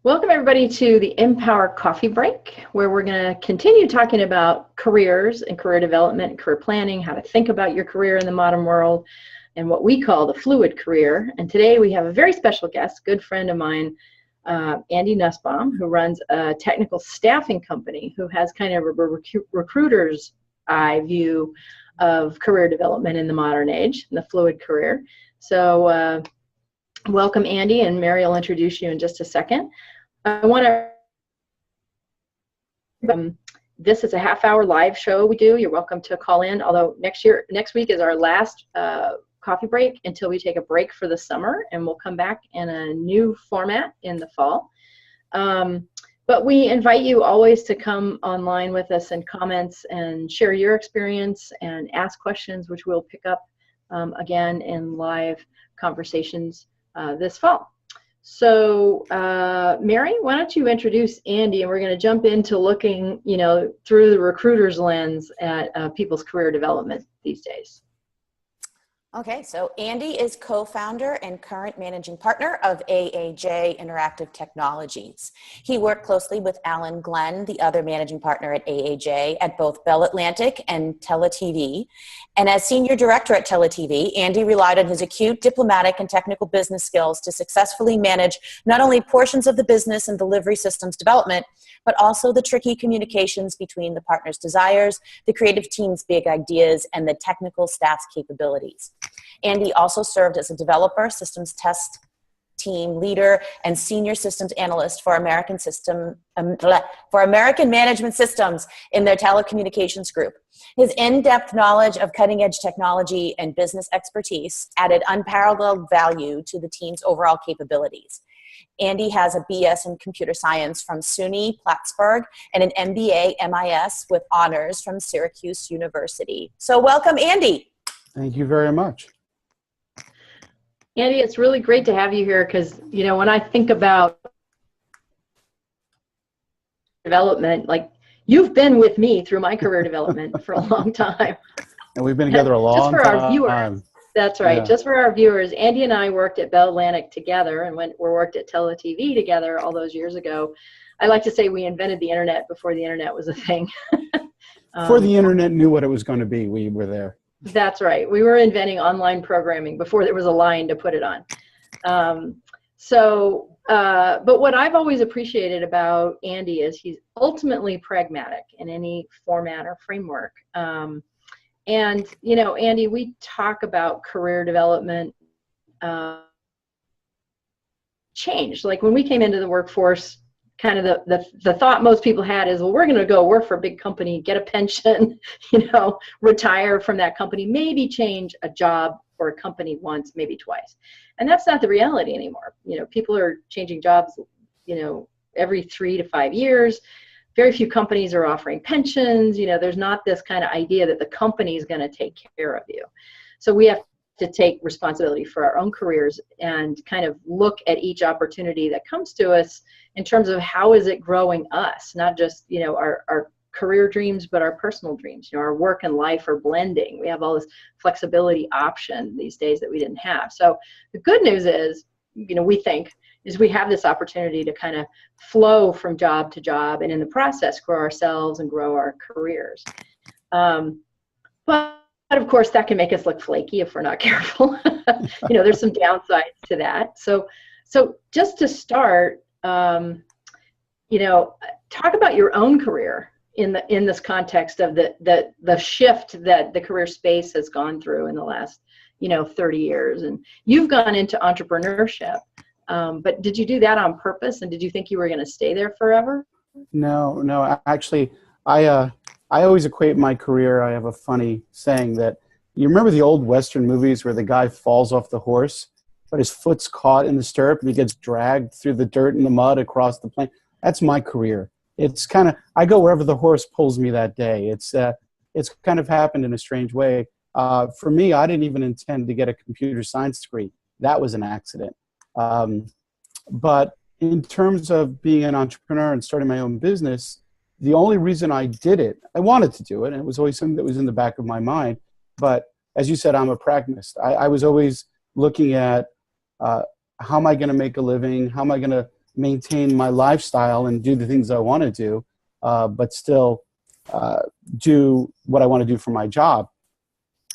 Welcome everybody to the InPower Coffee Break, where we're going to continue talking about careers and career development and career planning, how to think about your career in the modern world, and what we call the fluid career. And today we have a very special guest, good friend of mine, Andy Nussbaum, who runs a technical staffing company, who has kind of a recruiter's eye view of career development in the modern age, in the fluid career. So welcome, Andy, and Mary will introduce you in just a second. I want to, this is a half-hour live show we do. You're welcome to call in, although next week is our last coffee break until we take a break for the summer, and we'll come back in a new format in the fall. But we invite you always to come online with us and comments and share your experience and ask questions, which we'll pick up again in live conversations this fall. So Mary, why don't you introduce Andy, and we're going to jump into looking, through the recruiter's lens at people's career development these days. Okay, so Andy is co-founder and current managing partner of AAJ Interactive Technologies. He worked closely with Alan Glenn, the other managing partner at AAJ, at both Bell Atlantic and TeleTV. And as senior director at TeleTV, Andy relied on his acute diplomatic and technical business skills to successfully manage not only portions of the business and delivery systems development, but also the tricky communications between the partner's desires, the creative team's big ideas, and the technical staff's capabilities. Andy also served as a developer, systems test team leader, and senior systems analyst for American Management Systems in their telecommunications group. His in-depth knowledge of cutting-edge technology and business expertise added unparalleled value to the team's overall capabilities. Andy has a BS in computer science from SUNY Plattsburgh and an MBA MIS with honors from Syracuse University. So welcome, Andy. Thank you very much. Andy, it's really great to have you here because, when I think about development, like you've been with me through my career development for a long time. And we've been together a long time. Just for our viewers. That's right. Yeah. Just for our viewers, Andy and I worked at Bell Atlantic together and we worked at TeleTV together all those years ago. I like to say we invented the internet before the internet was a thing. Before the internet knew what it was going to be, we were there. That's right. We were inventing online programming before there was a line to put it on. But what I've always appreciated about Andy is he's ultimately pragmatic in any format or framework. And, Andy, we talk about career development change. Like when we came into the workforce, kind of the thought most people had is, well, we're going to go work for a big company, get a pension, retire from that company, maybe change a job or a company once, maybe twice. And that's not the reality anymore. People are changing jobs, every 3 to 5 years. Very few companies are offering pensions. There's not this kind of idea that the company is going to take care of you. So we have to take responsibility for our own careers and kind of look at each opportunity that comes to us in terms of how is it growing us, not just, our career dreams, but our personal dreams. Our work and life are blending. We have all this flexibility option these days that we didn't have. So the good news is, we think, is we have this opportunity to kind of flow from job to job and in the process grow ourselves and grow our careers. But of course that can make us look flaky if we're not careful. There's some downsides to that. So just to start, talk about your own career in this context of the shift that the career space has gone through in the last 30 years. And you've gone into entrepreneurship. But did you do that on purpose, and did you think you were going to stay there forever? No. Actually, I always equate my career. I have a funny saying that you remember the old Western movies where the guy falls off the horse, but his foot's caught in the stirrup and he gets dragged through the dirt and the mud across the plain. That's my career. It's kind of, I go wherever the horse pulls me that day. It's kind of happened in a strange way. For me, I didn't even intend to get a computer science degree. That was an accident. But in terms of being an entrepreneur and starting my own business, the only reason I did it, I wanted to do it, and it was always something that was in the back of my mind. But as you said, I'm a pragmatist. I was always looking at how am I going to make a living? How am I going to maintain my lifestyle and do the things I want to do, but still do what I want to do for my job.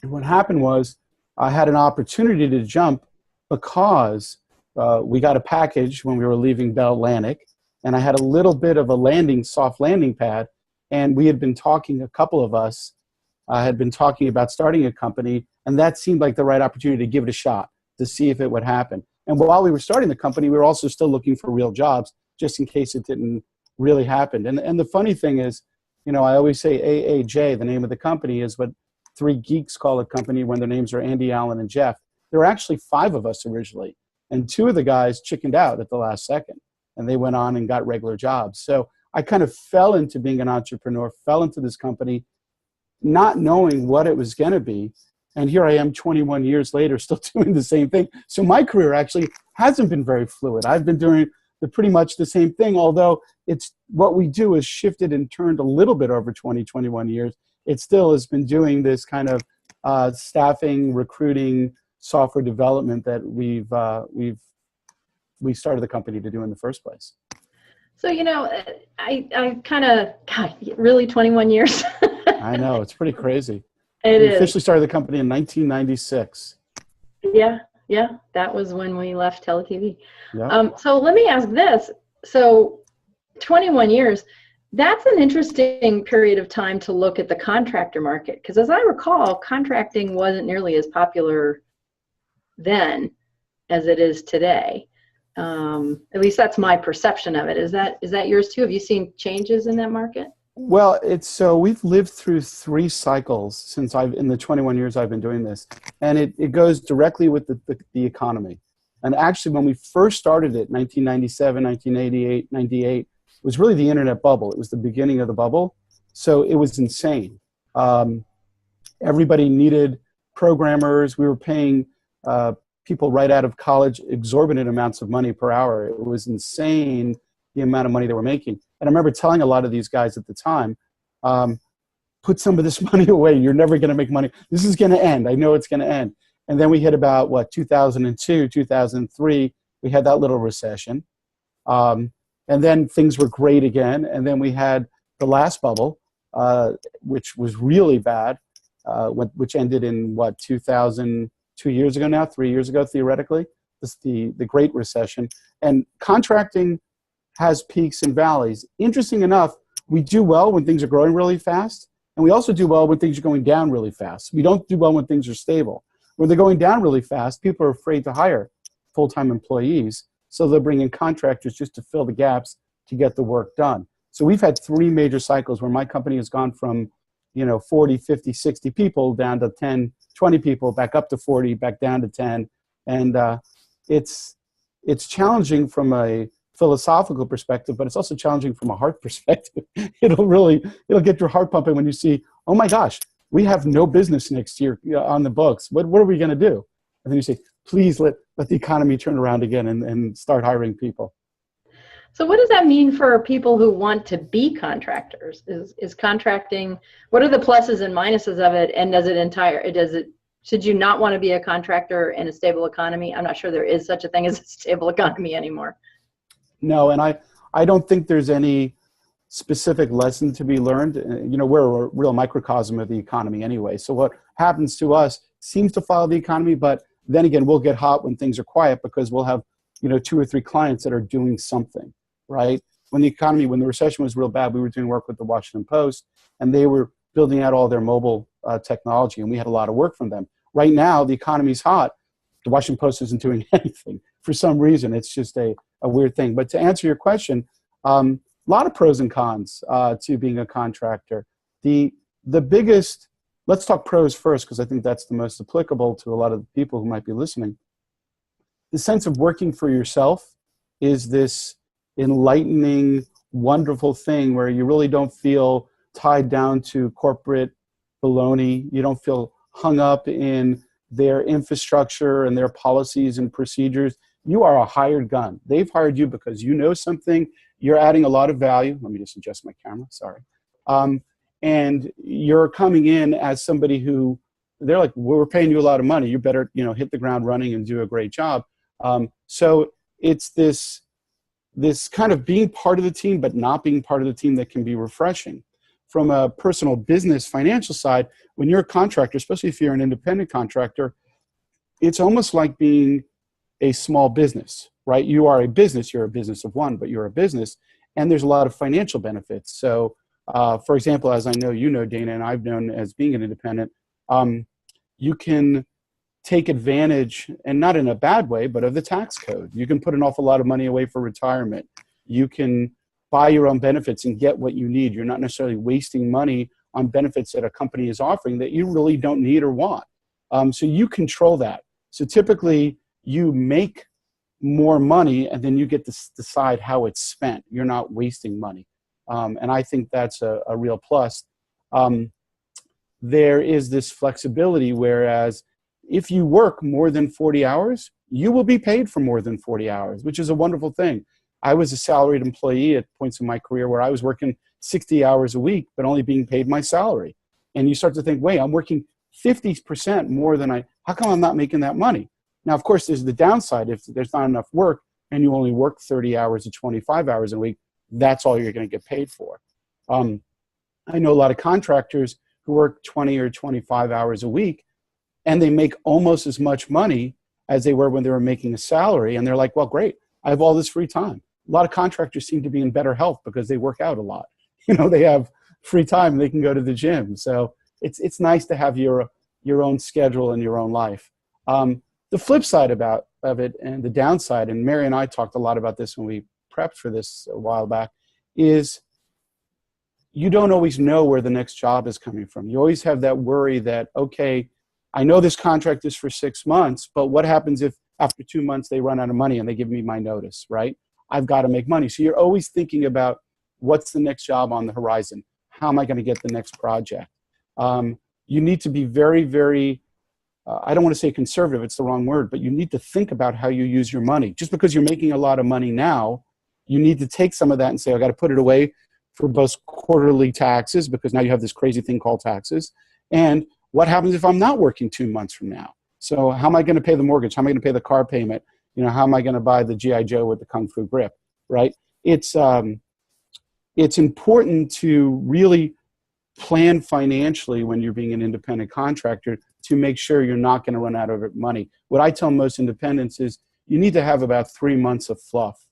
And what happened was I had an opportunity to jump because we got a package when we were leaving Bell Atlantic, and I had a little bit of a soft landing pad, and we had been talking, a couple of us had been talking about starting a company, and that seemed like the right opportunity to give it a shot, to see if it would happen. And while we were starting the company, we were also still looking for real jobs, just in case it didn't really happen. And the funny thing is, I always say AAJ, the name of the company, is what three geeks call a company when their names are Andy, Alan, and Jeff. There were actually 5 of us originally, and 2 of the guys chickened out at the last second, and they went on and got regular jobs. So I kind of fell into being an entrepreneur, fell into this company, not knowing what it was going to be. And here I am 21 years later, still doing the same thing. So my career actually hasn't been very fluid. I've been doing pretty much the same thing, although it's what we do has shifted and turned a little bit over 21 years. It still has been doing this kind of staffing, recruiting, software development that we started the company to do in the first place. So, I kind of, God, really 21 years. I know, it's pretty crazy. We officially started the company in 1996. Yeah, that was when we left TeleTV. Yeah. So let me ask this. So 21 years, that's an interesting period of time to look at the contractor market, because as I recall, contracting wasn't nearly as popular then as it is today. At least that's my perception of it. Is that yours too? Have you seen changes in that market? Well, so we've lived through 3 cycles since in the 21 years I've been doing this, and it goes directly with the economy. And actually, when we first started it, 1997, 1988, 98, it was really the internet bubble. It was the beginning of the bubble, so it was insane. Everybody needed programmers. We were paying people right out of college exorbitant amounts of money per hour. It was insane, the amount of money they were making. And I remember telling a lot of these guys at the time, put some of this money away. You're never going to make money. This is going to end. I know it's going to end. And then we hit about, 2002, 2003, we had that little recession. And then things were great again. And then we had the last bubble, which was really bad, which ended in, 2 years ago now, 3 years ago, theoretically. This the Great Recession. And contracting has peaks and valleys. Interesting enough, we do well when things are growing really fast, and we also do well when things are going down really fast. We don't do well when things are stable. When they're going down really fast, people are afraid to hire full-time employees, so they'll bring in contractors just to fill the gaps to get the work done. So we've had 3 major cycles where my company has gone from 40, 50, 60 people down to 10, 20 people, back up to 40, back down to 10. And it's challenging from a philosophical perspective, but it's also challenging from a heart perspective. It'll get your heart pumping when you see, oh my gosh, we have no business next year on the books. What are we going to do? And then you say, please let the economy turn around again and start hiring people. So what does that mean for people who want to be contractors? Is contracting, what are the pluses and minuses of it? And should you not want to be a contractor in a stable economy? I'm not sure there is such a thing as a stable economy anymore. No, and I don't think there's any specific lesson to be learned. We're a real microcosm of the economy anyway. So what happens to us seems to follow the economy, but then again, we'll get hot when things are quiet because we'll have 2 or 3 clients that are doing something, right? When the recession was real bad, we were doing work with the Washington Post, and they were building out all their mobile technology, and we had a lot of work from them. Right now, the economy's hot. The Washington Post isn't doing anything for some reason. It's just a weird thing. But to answer your question, a lot of pros and cons to being a contractor. The biggest, let's talk pros first, because I think that's the most applicable to a lot of the people who might be listening. The sense of working for yourself is this enlightening, wonderful thing where you really don't feel tied down to corporate baloney. You don't feel hung up in their infrastructure and their policies and procedures. You are a hired gun. They've hired you because you know something. You're adding a lot of value. Let me just adjust my camera, sorry. And you're coming in as somebody who, they're like, well, we're paying you a lot of money. You better, hit the ground running and do a great job. So it's this this kind of being part of the team, but not being part of the team that can be refreshing. From a personal business financial side, when you're a contractor, especially if you're an independent contractor, it's almost like being a small business, right? You are a business, you're a business of one, but you're a business, and there's a lot of financial benefits. So, for example, as I know you know, Dana, and I've known as being an independent, you can take advantage, and not in a bad way, but of the tax code. You can put an awful lot of money away for retirement. You can buy your own benefits and get what you need. You're not necessarily wasting money on benefits that a company is offering that you really don't need or want. So you control that. So typically you make more money and then you get to decide how it's spent. You're not wasting money. And I think that's a real plus. There is this flexibility, whereas if you work more than 40 hours, you will be paid for more than 40 hours, which is a wonderful thing. I was a salaried employee at points in my career where I was working 60 hours a week, but only being paid my salary. And you start to think, wait, I'm working 50% more than how come I'm not making that money? Now, of course, there's the downside. If there's not enough work and you only work 30 hours to 25 hours a week, that's all you're going to get paid for. I know a lot of contractors who work 20 or 25 hours a week, and they make almost as much money as they were when they were making a salary. And they're like, well, great, I have all this free time. A lot of contractors seem to be in better health because they work out a lot. They have free time, they can go to the gym. So it's nice to have your own schedule and your own life. The flip side of it and the downside, and Mary and I talked a lot about this when we prepped for this a while back, is you don't always know where the next job is coming from. You always have that worry that, okay, I know this contract is for 6 months, but what happens if after 2 months they run out of money and they give me my notice, right? I've got to make money. So you're always thinking about what's the next job on the horizon? How am I going to get the next project? You need to be very, very, I don't want to say conservative, it's the wrong word, but you need to think about how you use your money. Just because you're making a lot of money now, you need to take some of that and say, I got to put it away for both quarterly taxes, because now you have this crazy thing called taxes. And what happens if I'm not working 2 months from now? So how am I going to pay the mortgage? How am I going to pay the car payment? How am I going to buy the G.I. Joe with the Kung Fu grip, right? It's important to really plan financially when you're being an independent contractor to make sure you're not going to run out of money. What I tell most independents is you need to have about 3 months of fluff,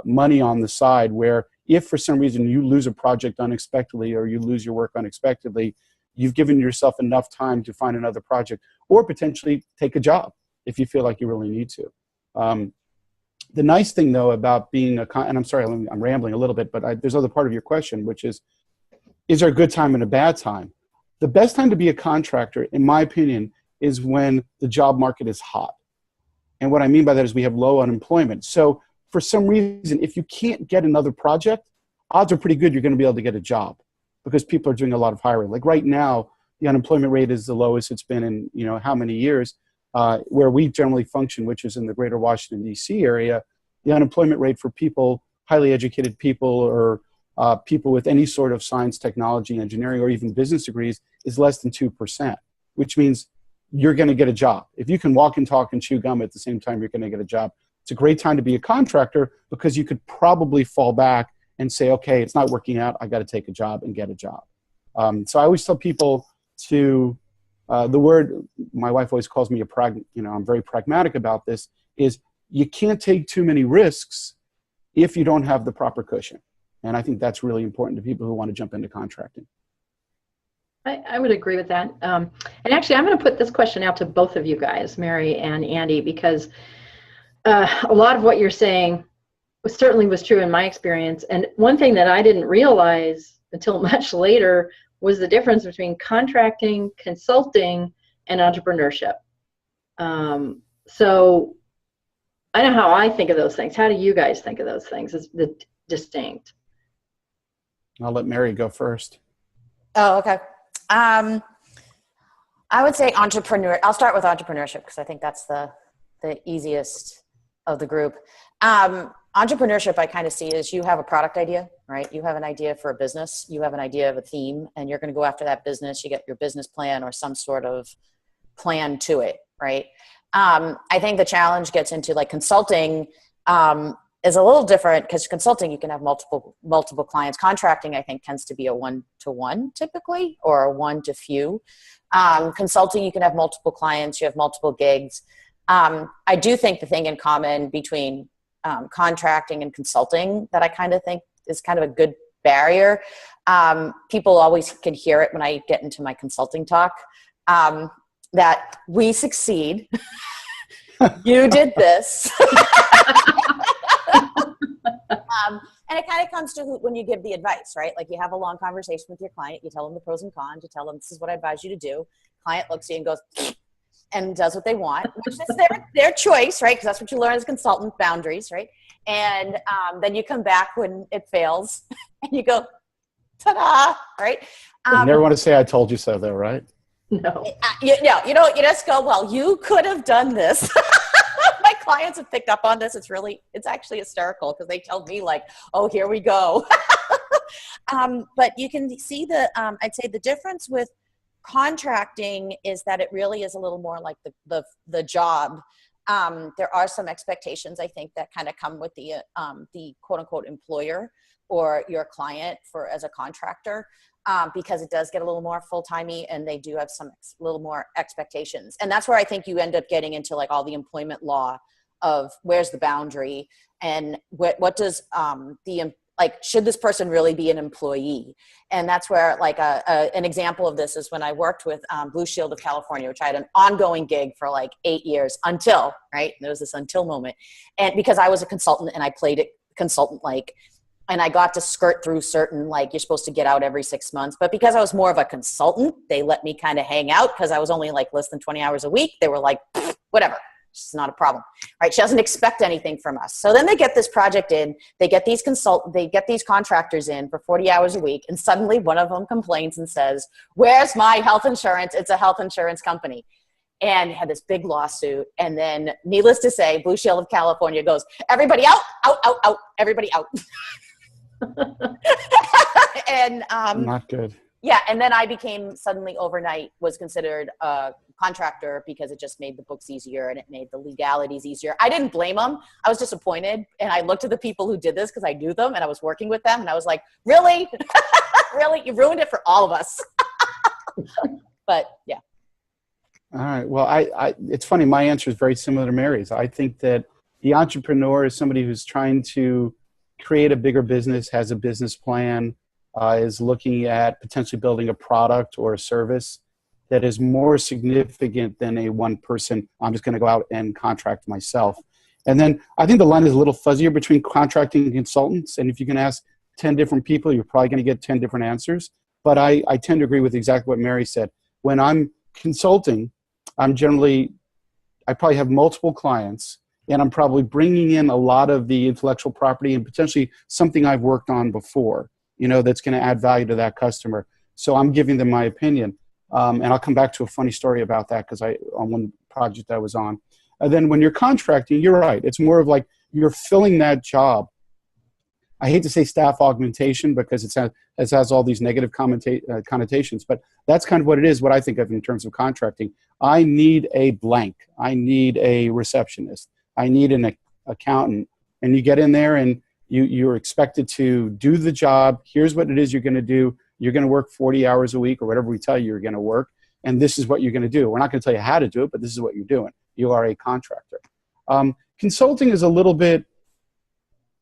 money on the side, where if for some reason you lose a project unexpectedly or you lose your work unexpectedly, you've given yourself enough time to find another project or potentially take a job if you feel like you really need to. The nice thing, though, about being and I'm sorry, I'm rambling a little bit, but there's another part of your question, which is there a good time and a bad time? The best time to be a contractor, in my opinion, is when the job market is hot. And what I mean by that is we have low unemployment. So for some reason, if you can't get another project, odds are pretty good you're going to be able to get a job because people are doing a lot of hiring. Like right now, the unemployment rate is the lowest it's been in how many years. Where we generally function, which is in the greater Washington, D.C. area, the unemployment rate for people, highly educated people or people with any sort of science, technology, engineering, or even business degrees is less than 2%, which means you're going to get a job. If you can walk and talk and chew gum at the same time, you're going to get a job. It's a great time to be a contractor because you could probably fall back and say, okay, it's not working out. I got to take a job and get a job. So I always tell people to, the word, my wife always calls me I'm very pragmatic about this, is you can't take too many risks if you don't have the proper cushion. And I think that's really important to people who want to jump into contracting. I would agree with that. And actually, I'm going to put this question out to both of you guys, Mary and Andy, because a lot of what you're saying certainly was true in my experience. And one thing that I didn't realize until much later was the difference between contracting, consulting, and entrepreneurship. So I know how I think of those things. How do you guys think of those things as distinct? I'll let Mary go first. Oh, okay. I would say I'll start with entrepreneurship because I think that's the easiest of the group. Entrepreneurship, I kind of see as you have a product idea, right? You have an idea for a business, you have an idea of a theme, and you're going to go after that business. You get your business plan or some sort of plan to it, right? I think the challenge gets into like consulting. is a little different because consulting, you can have multiple clients. Contracting, I think, tends to be a one-to-one typically, or a one-to-few. Consulting, you can have multiple clients, you have multiple gigs. I do think the thing in common between contracting and consulting that I kind of think is kind of a good barrier. People always can hear it when I get into my consulting talk, that we succeed. You did this. And it kind of comes to when you give the advice, right? Like you have a long conversation with your client, you tell them the pros and cons, you tell them this is what I advise you to do. Client looks at you and goes, and does what they want, which is their choice, right? Because that's what you learn as a consultant, boundaries, right? And then you come back when it fails and you go, ta-da, right? You never want to say I told you so though, right? No. You just go, well, you could have done this. My clients have picked up on this. It's actually hysterical because they tell me like, oh, here we go. But you can see I'd say the difference with contracting is that it really is a little more like the job. There are some expectations, I think, that kind of come with the quote unquote employer or your client as a contractor. Because it does get a little more full-timey and they do have some little more expectations. And that's where I think you end up getting into like all the employment law of where's the boundary and what does should this person really be an employee? And that's where like an example of this is when I worked with Blue Shield of California, which I had an ongoing gig for like 8 years until, right? There was this until moment. And because I was a consultant and I played it consultant-like, and I got to skirt through certain, like you're supposed to get out every 6 months. But because I was more of a consultant, they let me kind of hang out because I was only like less than 20 hours a week. They were like, whatever, it's not a problem, right? She doesn't expect anything from us. So then they get this project in, they get these contractors in for 40 hours a week. And suddenly one of them complains and says, where's my health insurance? It's a health insurance company. And had this big lawsuit. And then needless to say, Blue Shield of California goes, everybody out, everybody out. And not good. Yeah, and then I became suddenly overnight was considered a contractor because it just made the books easier and it made the legalities easier. I didn't blame them. I was disappointed, and I looked at the people who did this because I knew them and I was working with them, and I was like, really, really, you ruined it for all of us. But yeah. All right. Well, it's funny. My answer is very similar to Mary's. I think that the entrepreneur is somebody who's trying to create a bigger business, has a business plan, is looking at potentially building a product or a service that is more significant than a one person, I'm just going to go out and contract myself. And then I think the line is a little fuzzier between contracting and consultants. And if you can ask 10 different people, you're probably going to get 10 different answers. But I tend to agree with exactly what Mary said. When I'm consulting, I probably have multiple clients, and I'm probably bringing in a lot of the intellectual property and potentially something I've worked on before, that's going to add value to that customer. So I'm giving them my opinion. And I'll come back to a funny story about that on one project I was on. And then when you're contracting, you're right. It's more of like you're filling that job. I hate to say staff augmentation because it has all these negative connotations, but that's kind of what it is, what I think of in terms of contracting. I need a blank. I need a receptionist. I need an accountant. And you get in there and you're expected to do the job. Here's what it is you're going to do. You're going to work 40 hours a week or whatever we tell you you're going to work. And this is what you're going to do. We're not going to tell you how to do it, but this is what you're doing. You are a contractor. Consulting is a little bit,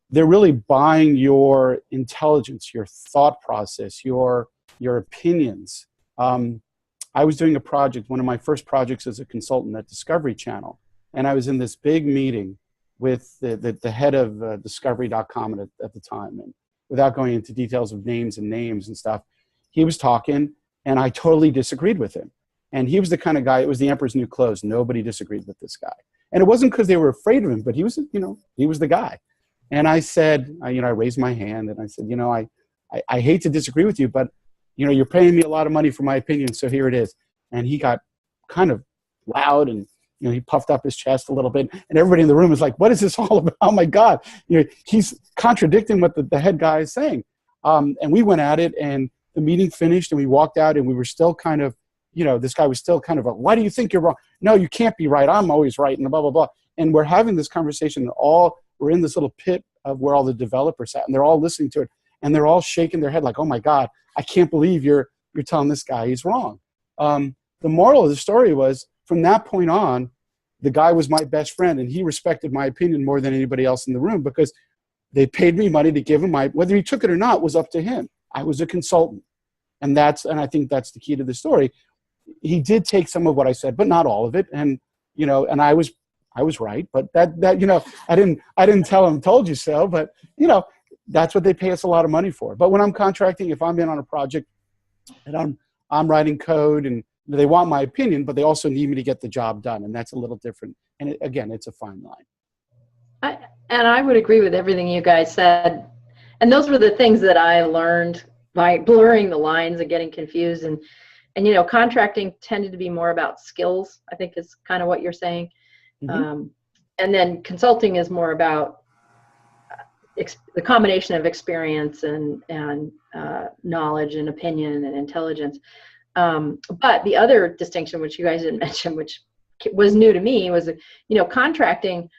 they're really buying your intelligence, your thought process, your opinions. I was doing a project, one of my first projects as a consultant at Discovery Channel. And I was in this big meeting with the head of Discovery.com at the time. And without going into details of names and stuff, he was talking and I totally disagreed with him. And he was the kind of guy, it was the emperor's new clothes. Nobody disagreed with this guy. And it wasn't because they were afraid of him, but he was the guy. And I said, I raised my hand and I said, I hate to disagree with you, but you're paying me a lot of money for my opinion, so here it is. And he got kind of loud and he puffed up his chest a little bit, and everybody in the room was like, what is this all about? Oh my God. He's contradicting what the head guy is saying. And we went at it, and the meeting finished, and we walked out, and we were still kind of, this guy was still kind of, why do you think you're wrong? No, you can't be right. I'm always right, and blah, blah, blah. And we're having this conversation, and we're in this little pit of where all the developers sat, and they're all listening to it, and they're all shaking their head like, oh my God, I can't believe you're telling this guy he's wrong. The moral of the story was, from that point on, the guy was my best friend, and he respected my opinion more than anybody else in the room, because they paid me money to give him whether he took it or not was up to him. I was a consultant. And I think that's the key to the story. He did take some of what I said, but not all of it. And, and I was right, but that, I didn't tell him, told you so, but that's what they pay us a lot of money for. But when I'm contracting, if I'm in on a project and I'm writing code, and they want my opinion, but they also need me to get the job done. And that's a little different. And again, it's a fine line. I would agree with everything you guys said. And those were the things that I learned by blurring the lines and getting confused. And contracting tended to be more about skills, I think is kind of what you're saying. Mm-hmm. And then consulting is more about the combination of experience and knowledge and opinion and intelligence. But the other distinction, which you guys didn't mention, which was new to me, was, contracting,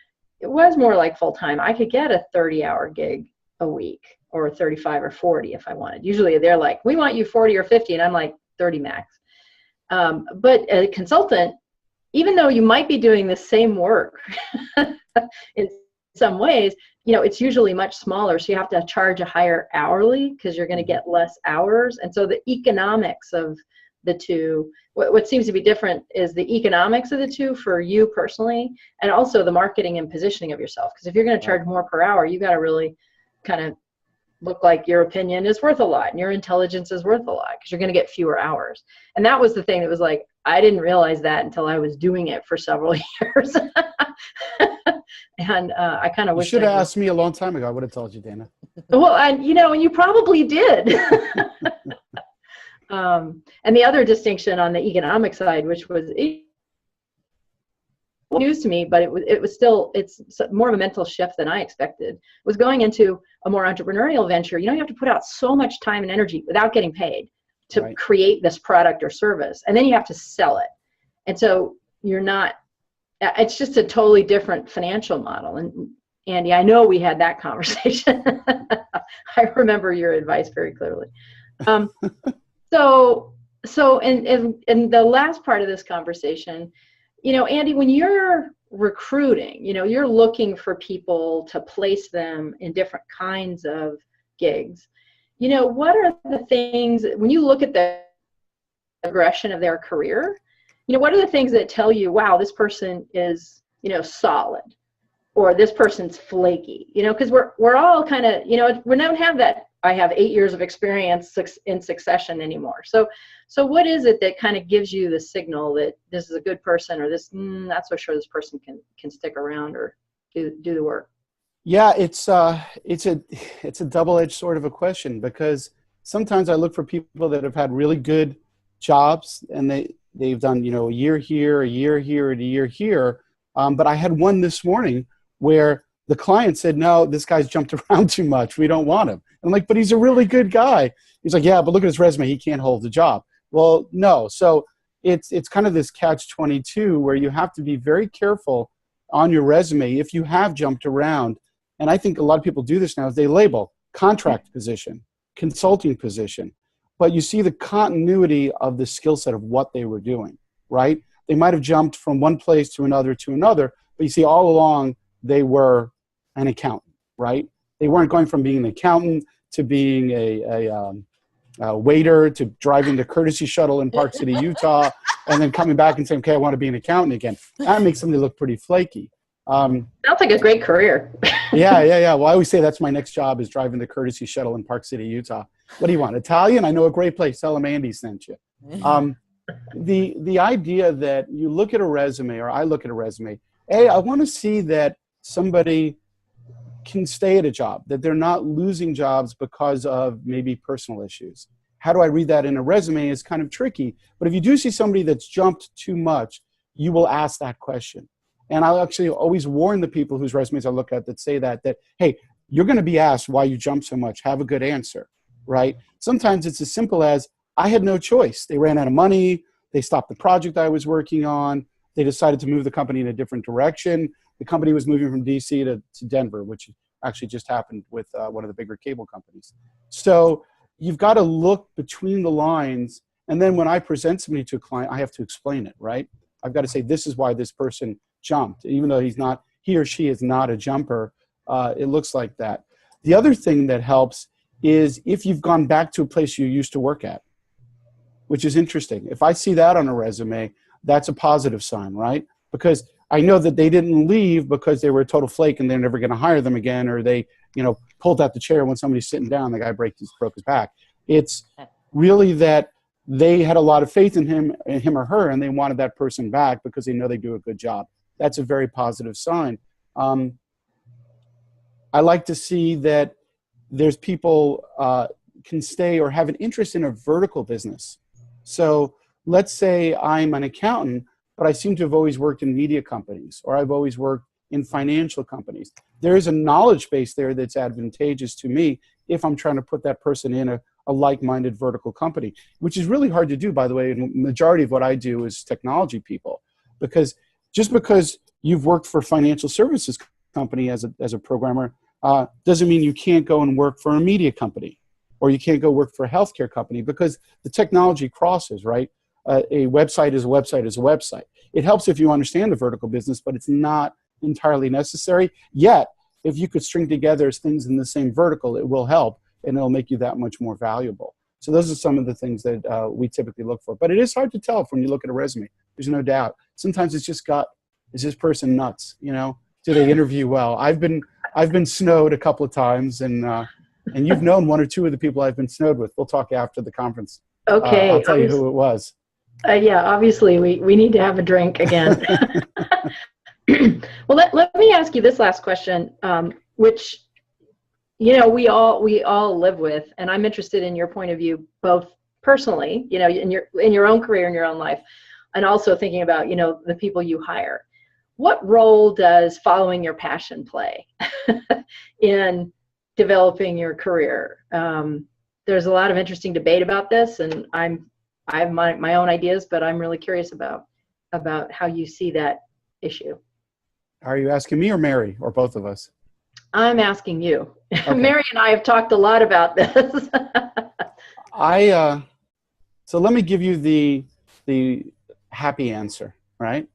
it was more like full-time. I could get a 30-hour gig a week, or 35 or 40 if I wanted. Usually they're like, we want you 40 or 50, and I'm like 30 max. But a consultant, even though you might be doing the same work in some ways, it's usually much smaller. So you have to charge a higher hourly because you're going to get less hours. And so the economics of the two, what seems to be different is the economics of the two for you personally, and also the marketing and positioning of yourself. Because if you're going to charge more per hour, you got to really kind of look like your opinion is worth a lot and your intelligence is worth a lot, because you're going to get fewer hours. And that was the thing that was like, I didn't realize that until I was doing it for several years. And I kind of wish you should have asked me a long time ago. I would have told you, Dana. Well, and you probably did. And the other distinction on the economic side, which was news to me, but it's more of a mental shift than I expected, was going into a more entrepreneurial venture. You have to put out so much time and energy without getting paid to create this product or service, and then you have to sell it. And so it's just a totally different financial model. And Andy, I know we had that conversation. I remember your advice very clearly. So in the last part of this conversation, Andy, when you're recruiting, you're looking for people to place them in different kinds of gigs. What are the things, when you look at the progression of their career, what are the things that tell you, wow, this person is, solid, or this person's flaky, because we're all kind of, we don't have that, I have 8 years of experience in succession anymore. So what is it that kind of gives you the signal that this is a good person, or this, not so sure this person can stick around or do the work? Yeah, it's a double-edged sort of a question, because sometimes I look for people that have had really good jobs, and they've done, a year here, a year here, and a year here. But I had one this morning where the client said, no, this guy's jumped around too much. We don't want him. I'm like, but he's a really good guy. He's like, yeah, but look at his resume. He can't hold the job. Well, no. So it's kind of this catch-22 where you have to be very careful on your resume if you have jumped around. And I think a lot of people do this now, is they label contract position, consulting position. But you see the continuity of the skill set of what they were doing, right? They might have jumped from one place to another, but you see all along they were an accountant, right? They weren't going from being an accountant to being a waiter, to driving the courtesy shuttle in Park City, Utah, and then coming back and saying, okay, I want to be an accountant again. That makes somebody look pretty flaky. Sounds like a great career. Yeah. Well, I always say that's my next job, is driving the courtesy shuttle in Park City, Utah. What do you want? Italian? I know a great place. Tell them Andy sent you. The idea that you look at a resume, or I look at a resume, I want to see that somebody can stay at a job, that they're not losing jobs because of maybe personal issues. How do I read that in a resume is kind of tricky. But if you do see somebody that's jumped too much, you will ask that question. And I'll actually always warn the people whose resumes I look at that say that, hey, you're going to be asked why you jumped so much. Have a good answer, right? Sometimes it's as simple as, I had no choice. They ran out of money. They stopped the project I was working on. They decided to move the company in a different direction. The company was moving from DC to Denver, which Actually just happened with one of the bigger cable companies. So you've got to look between the lines. And then when I present somebody to a client, I have to explain it, right? I've got to say, this is why this person jumped. Even though he or she is not a jumper, it looks like that. The other thing that helps is if you've gone back to a place you used to work at, which is interesting. If I see that on a resume, that's a positive sign, right? Because I know that they didn't leave because they were a total flake and they're never going to hire them again, or they, pulled out the chair when somebody's sitting down, the guy broke his back. It's really that they had a lot of faith in him or her, and they wanted that person back because they know they do a good job. That's a very positive sign. I like to see that there's people can stay or have an interest in a vertical business. So let's say I'm an accountant, but I seem to have always worked in media companies, or I've always worked in financial companies. There is a knowledge base there that's advantageous to me if I'm trying to put that person in a like-minded vertical company, which is really hard to do, by the way. And the majority of what I do is technology people, because just because you've worked for a financial services company as a programmer doesn't mean you can't go and work for a media company, or you can't go work for a healthcare company, because the technology crosses, right? A website is a website is a website. It helps if you understand the vertical business, but it's not entirely necessary. Yet, if you could string together things in the same vertical, it will help, and it'll make you that much more valuable. So those are some of the things that we typically look for. But it is hard to tell when you look at a resume. There's no doubt. Sometimes it's just gut. Is this person nuts? Do they interview well? I've been snowed a couple of times, and you've known one or two of the people I've been snowed with. We'll talk after the conference. Okay. I'll tell you who it was. Yeah, obviously we need to have a drink again. Well, let me ask you this last question, which we all live with, and I'm interested in your point of view, both personally, in your own career, in your own life, and also thinking about the people you hire. What role does following your passion play in developing your career? There's a lot of interesting debate about this, and I have my own ideas, but I'm really curious about how you see that issue. Are you asking me or Mary, or both of us? I'm asking you. Okay. Mary and I have talked a lot about this. So let me give you the happy answer, right?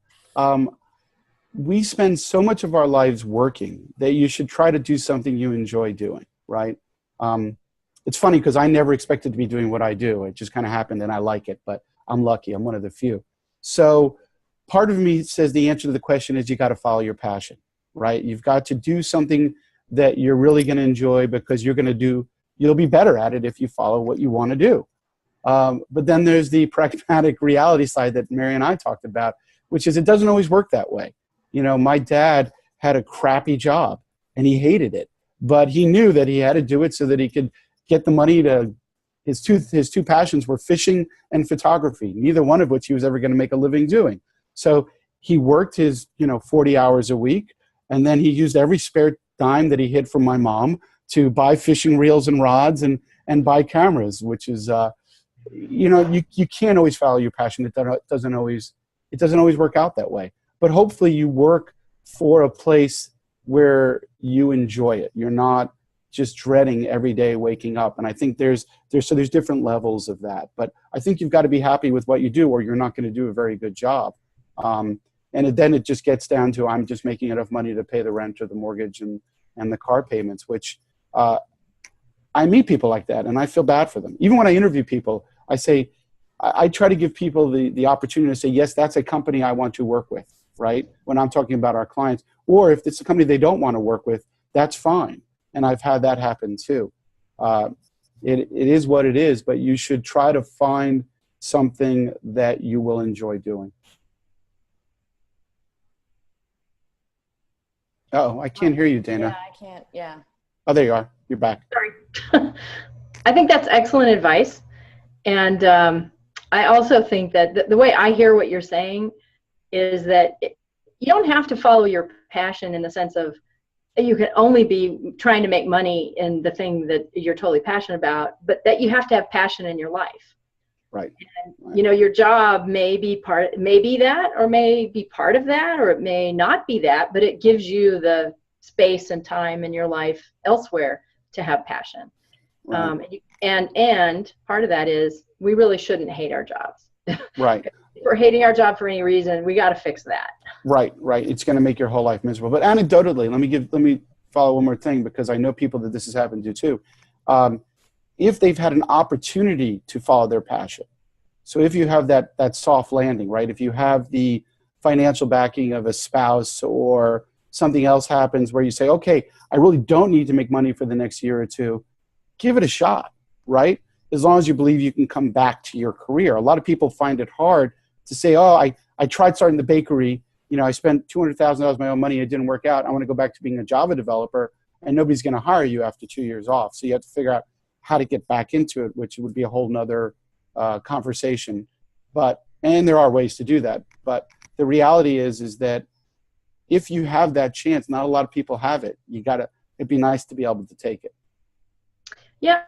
We spend so much of our lives working that you should try to do something you enjoy doing, right? It's funny because I never expected to be doing what I do. It just kind of happened, and I like it, but I'm lucky. I'm one of the few. So part of me says the answer to the question is you got to follow your passion, right? You've got to do something that you're really going to enjoy, because you'll be better at it if you follow what you want to do. But then there's the pragmatic reality side that Mary and I talked about, which is it doesn't always work that way. My dad had a crappy job and he hated it, but he knew that he had to do it so that he could get the money to his two passions were fishing and photography, neither one of which he was ever going to make a living doing. So he worked his 40 hours a week, and then he used every spare dime that he hid from my mom to buy fishing reels and rods and buy cameras, which is you can't always follow your passion. It doesn't always work out that way. But hopefully you work for a place where you enjoy it. You're not just dreading every day waking up. And I think there's different levels of that. But I think you've got to be happy with what you do, or you're not going to do a very good job. Then it just gets down to I'm just making enough money to pay the rent or the mortgage and the car payments, which I meet people like that, and I feel bad for them. Even when I interview people, I say, I try to give people the opportunity to say, yes, that's a company I want to work with, right? When I'm talking about our clients. Or if it's a company they don't want to work with, that's fine. And I've had that happen too. It is what it is, but you should try to find something that you will enjoy doing. Oh, I can't hear you, Dana. Yeah, I can't. Yeah. Oh, there you are. You're back. Sorry. I think that's excellent advice. And I also think that the way I hear what you're saying is that you don't have to follow your passion in the sense of you can only be trying to make money in the thing that you're totally passionate about, but that you have to have passion in your life. Right. And, your job may be that, or may be part of that, or it may not be that, but it gives you the space and time in your life elsewhere to have passion. Right. And part of that is we really shouldn't hate our jobs. Right. If we're hating our job for any reason, we got to fix that. Right. It's going to make your whole life miserable. But anecdotally, let me follow one more thing, because I know people that this has happened to too. If they've had an opportunity to follow their passion, so if you have that soft landing, right? If you have the financial backing of a spouse, or something else happens where you say, okay, I really don't need to make money for the next year or two, give it a shot, right? As long as you believe you can come back to your career. A lot of people find it hard to say, oh, I tried starting the bakery. I spent $200,000 of my own money. It didn't work out. I want to go back to being a Java developer, and nobody's going to hire you after 2 years off. So you have to figure out how to get back into it, which would be a whole nother conversation. And there are ways to do that. But the reality is that if you have that chance, not a lot of people have it. It'd be nice to be able to take it. Yeah.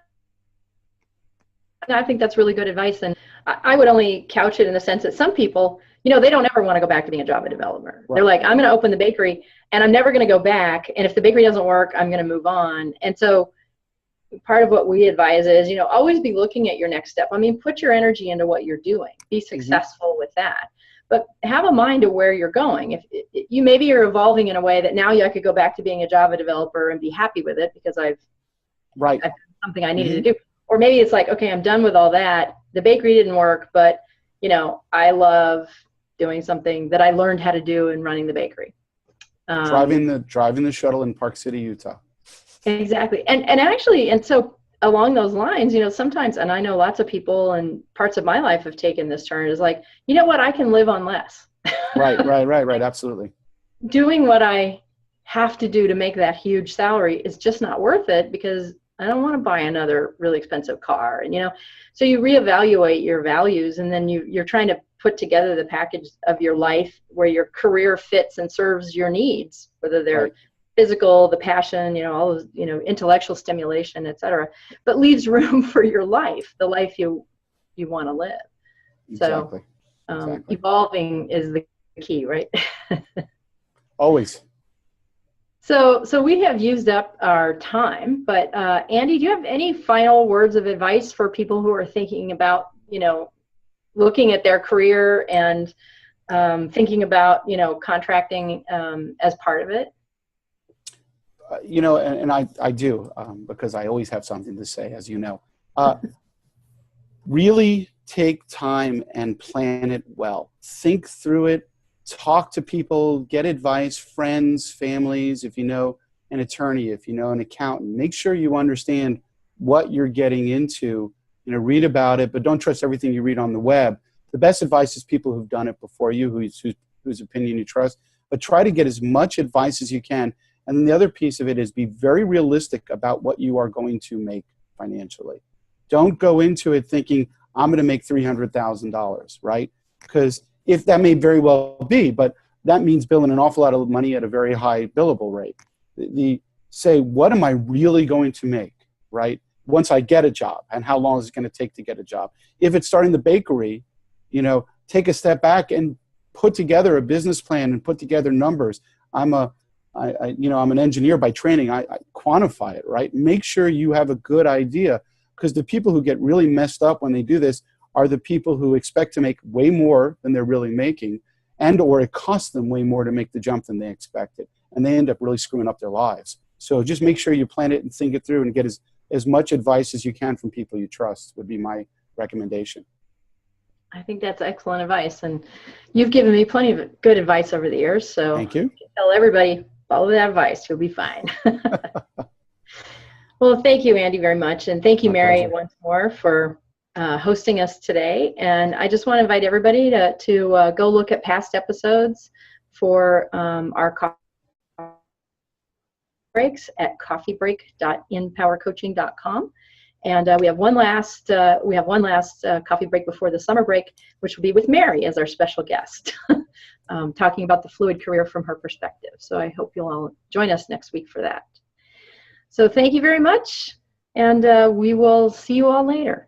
I think that's really good advice. And I would only couch it in the sense that some people, they don't ever want to go back to being a Java developer. Right. They're like, I'm going to open the bakery and I'm never going to go back. And if the bakery doesn't work, I'm going to move on. And so part of what we advise is, always be looking at your next step. I mean, put your energy into what you're doing. Be successful with that. But have a mind of where you're going. If you maybe you're evolving in a way that now I could go back to being a Java developer and be happy with it because I've done something I needed to do. Or maybe it's like, okay, I'm done with all that. The bakery didn't work, but I love doing something that I learned how to do in running the bakery. Driving the shuttle in Park City, Utah. Exactly. And so along those lines, sometimes, and I know lots of people and parts of my life have taken this turn, is like, you know what, I can live on less. Right. Absolutely. Doing what I have to do to make that huge salary is just not worth it, because I don't want to buy another really expensive car. And, so you reevaluate your values, and then you're trying to put together the package of your life where your career fits and serves your needs, whether they're physical, the passion, all those, intellectual stimulation, et cetera, but leaves room for your life, the life you want to live. Exactly. So evolving is the key, right? Always. So we have used up our time, but Andy, do you have any final words of advice for people who are thinking about, looking at their career and thinking about, contracting as part of it? And I do, because I always have something to say, as you know. Really take time and plan it well. Think through it. Talk to people, get advice, friends, families, if you know an attorney, if you know an accountant. Make sure you understand what you're getting into. Read about it, but don't trust everything you read on the web. The best advice is people who've done it before you, whose opinion you trust. But try to get as much advice as you can. And then the other piece of it is be very realistic about what you are going to make financially. Don't go into it thinking, I'm going to make $300,000, right? Because if that may very well be, but that means billing an awful lot of money at a very high billable rate. Say, what am I really going to make, right? Once I get a job, and how long is it going to take to get a job? If it's starting the bakery, take a step back and put together a business plan and put together numbers. I'm an engineer by training. I quantify it, right? Make sure you have a good idea, because the people who get really messed up when they do this are the people who expect to make way more than they're really making, and or it costs them way more to make the jump than they expected. And they end up really screwing up their lives. So just make sure you plan it and think it through, and get as much advice as you can from people you trust would be my recommendation. I think that's excellent advice. And you've given me plenty of good advice over the years. So thank you. Tell everybody, follow that advice. You'll be fine. Well, thank you, Andy, very much. And thank you, Mary, once more for hosting us today. And I just want to invite everybody to go look at past episodes for our coffee breaks at coffeebreak.InPowerCoaching.com. And we have one last coffee break before the summer break, which will be with Mary as our special guest, talking about the fluid career from her perspective. So I hope you'll all join us next week for that. So thank you very much, and we will see you all later.